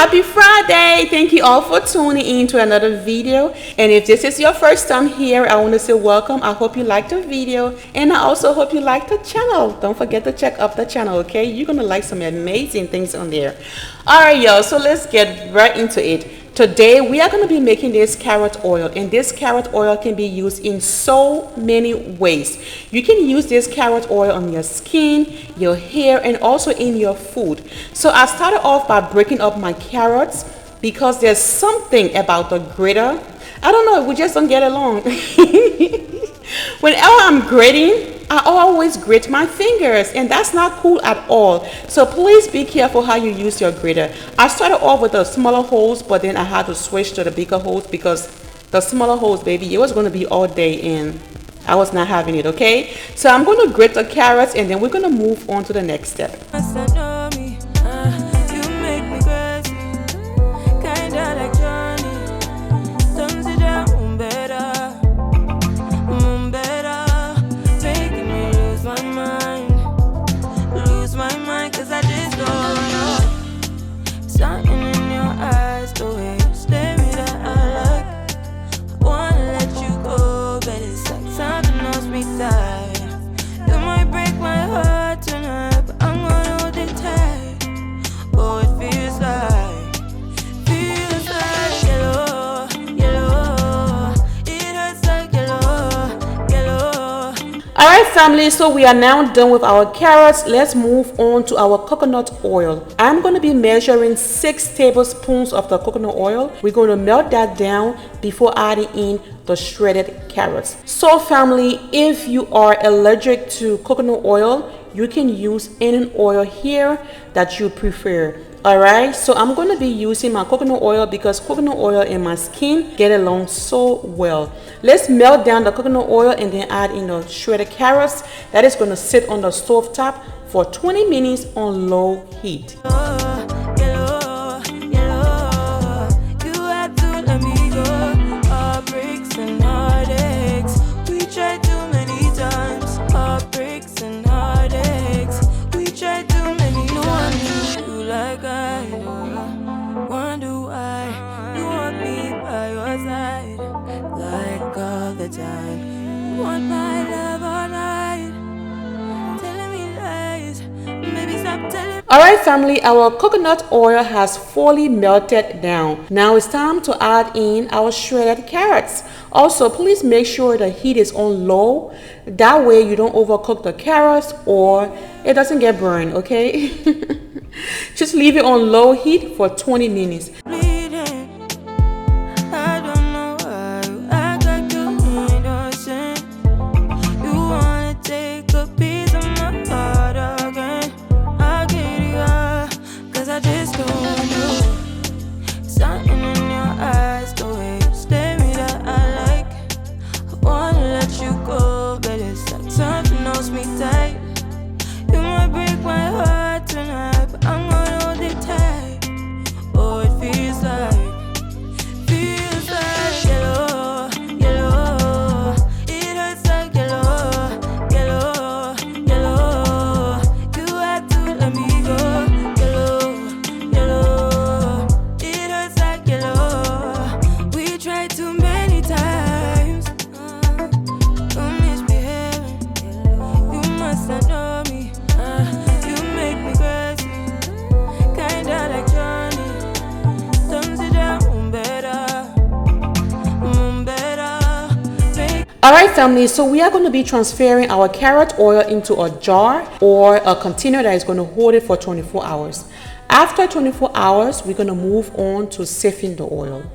Happy Friday. Thank you all for tuning in to another video. And if this is your first time here, I want to say welcome. I hope you liked the video, and I also hope you like the channel. Don't forget to check out the channel, okay? You're gonna like some amazing things on there. All right, y'all, so let's get right into it. Today we are going to be making this carrot oil, and this carrot oil can be used in so many ways. You can use this carrot oil on your skin, your hair, and also in your food. So I started off by breaking up my carrots because there's something about the grater. I don't know, we just don't get along. Whenever I'm grating, I always grate my fingers, and that's not cool at all. So please be careful how you use your grater. I started off with the smaller holes, but then I had to switch to the bigger holes because the smaller holes, baby, it was going to be all day and I was not having it, okay? So I'm going to grate the carrots, and then we're going to move on to the next step. Alright family, so we are now done with our carrots. Let's move on to our coconut oil. I'm going to be measuring 6 tablespoons of the coconut oil. We're going to melt that down before adding in the shredded carrots. So family, if you are allergic to coconut oil, you can use any oil here that you prefer. Alright, so I'm going to be using my coconut oil because coconut oil and my skin get along so well. Let's melt down the coconut oil and then add in the shredded carrots. That is going to sit on the stove top for 20 minutes on low heat. Alright family, our coconut oil has fully melted down. Now it's time to add in our shredded carrots. Also, please make sure the heat is on low. That way you don't overcook the carrots or it doesn't get burned, okay? Just leave it on low heat for 20 minutes. Alright family, so we are going to be transferring our carrot oil into a jar or a container that is going to hold it for 24 hours. After 24 hours, we're going to move on to sifting the oil.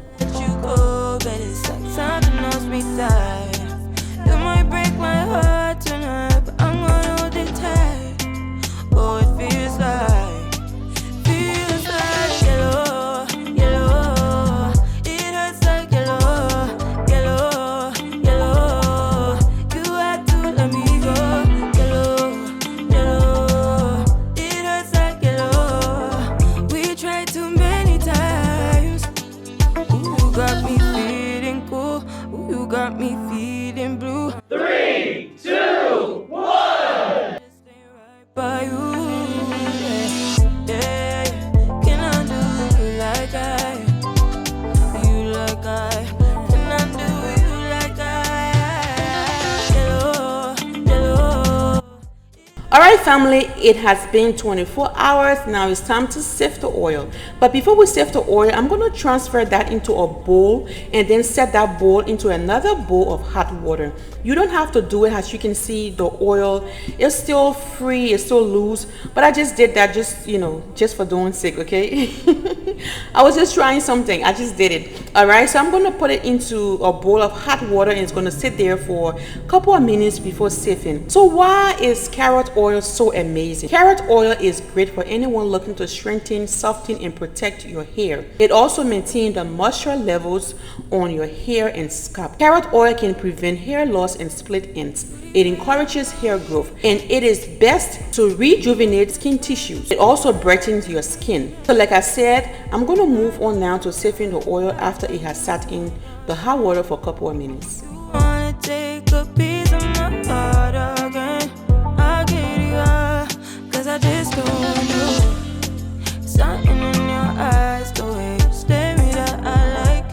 Got me feeling blue. 3, 2, 1. By you, yeah, yeah. Can I do like All right, family, it has been 24 hours. Now it's time to sift the oil. But before we sift the oil, I'm going to transfer that into a bowl and then set that bowl into another bowl of hot water. You don't have to do it. As you can see, the oil is still free, it's still loose, but I just did that just for doing sake, okay? I was just trying something. I just did it. All right, so I'm going to put it into a bowl of hot water and it's going to sit there for a couple of minutes before sifting. So why is carrot oil so amazing? Carrot oil is great for anyone looking to strengthen, soften, and protect your hair. It also maintains the moisture levels on your hair and scalp. Carrot oil can prevent hair loss and split ends. It encourages hair growth, and it is best to rejuvenate skin tissues. It also brightens your skin. So like I said, I'm going to move on now to sifting the oil after it has sat in the hot water for a couple of minutes. Take a piece of my heart again. I'll get you up, 'cause I just don't know. Something in your eyes, the way you stare me that I like.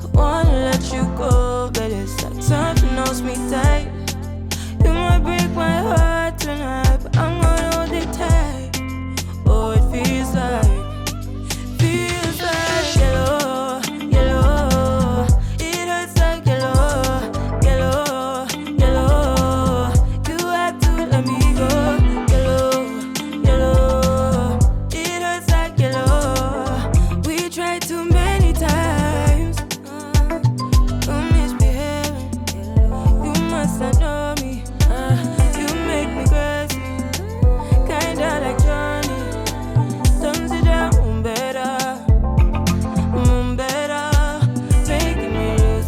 I wanna let you go, but it's like something holds me tight. You might break my heart tonight, but I'm gonna hold it tight. Oh, it feels like yellow, yellow. It hurts like yellow, yellow, yellow. You have to let me go. Yellow, yellow. It hurts like yellow. We tried too many times. You're misbehaving. You must not know me. You make me crazy. Kinda like Johnny. Don't sit down better. Making me lose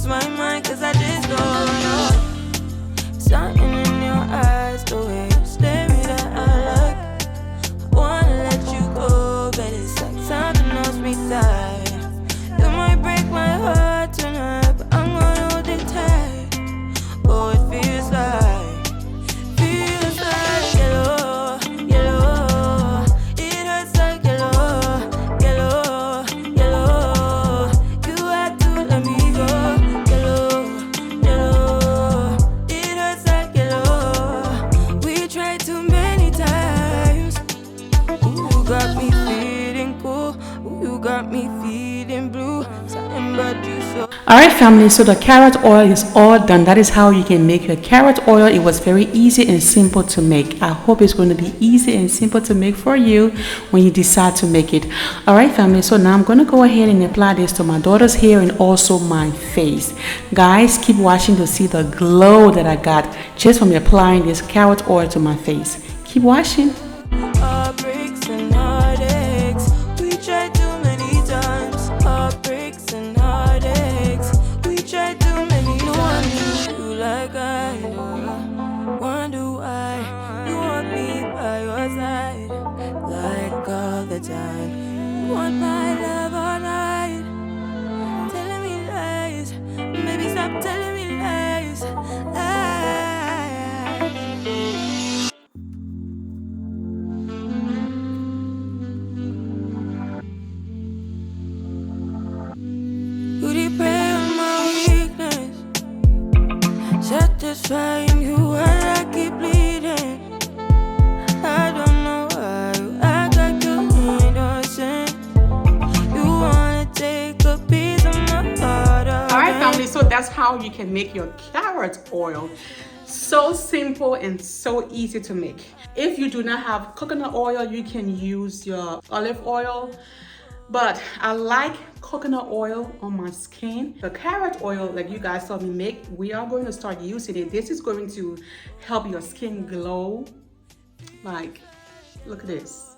my mind, 'cause I just don't know. Something in your eyes, the way you stare me that I like. I wanna let you go, but it's like something holds me tight. You might break my heart tonight, but I'm gonna hold it tight. Oh, it feels like yellow, yellow. It hurts like yellow, yellow, yellow. You have to let me go. Yellow, yellow. It hurts like yellow. We tried too many times. Ooh, you got me feeling cool. Ooh, you got me feeling blue. Something about you so. Alright, family, so the carrot oil is all done. That is how you can make your carrot oil. It was very easy and simple to make. I hope it's going to be easy and simple to make for you when you decide to make it. Alright, family, so now I'm going to go ahead and apply this to my daughter's hair and also my face. Guys, keep watching to see the glow that I got just from applying this carrot oil to my face. Keep watching. Heartbreaks and heartaches, we tried too many times. Heartbreaks and heartaches, we tried too many times. No one knew you like I do. Wonder why you want me by your side, like all the time. You want my love all night, telling me lies. Maybe stop telling me lies. You depend on my weakness, satisfying you while I keep bleeding. I don't know why you act like you're innocent. You wanna take a piece of my heart. Alright, family, so that's how you can make your carrot oil. So simple and so easy to make. If you do not have coconut oil, you can use your olive oil. But I like coconut oil on my skin. The carrot oil, like you guys saw me make, we are going to start using it. This is going to help your skin glow. Like, look at this.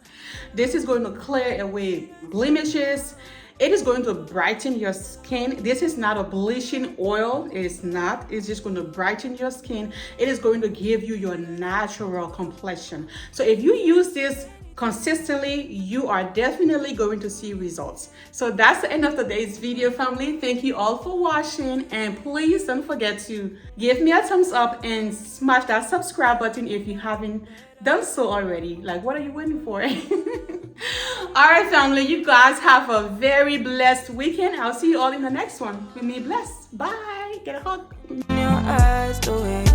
This is going to clear away blemishes. It is going to brighten your skin. This is not a bleaching oil. It is not. It's just going to brighten your skin. It is going to give you your natural complexion. So if you use this consistently, you are definitely going to see results. So that's the end of today's video, family. Thank you all for watching, and please don't forget to give me a thumbs up and smash that subscribe button if you haven't done so already. Like, what are you waiting for? All right, family, you guys have a very blessed weekend. I'll see you all in the next one. Be blessed. Bye. Get a hug. In your eyes, the way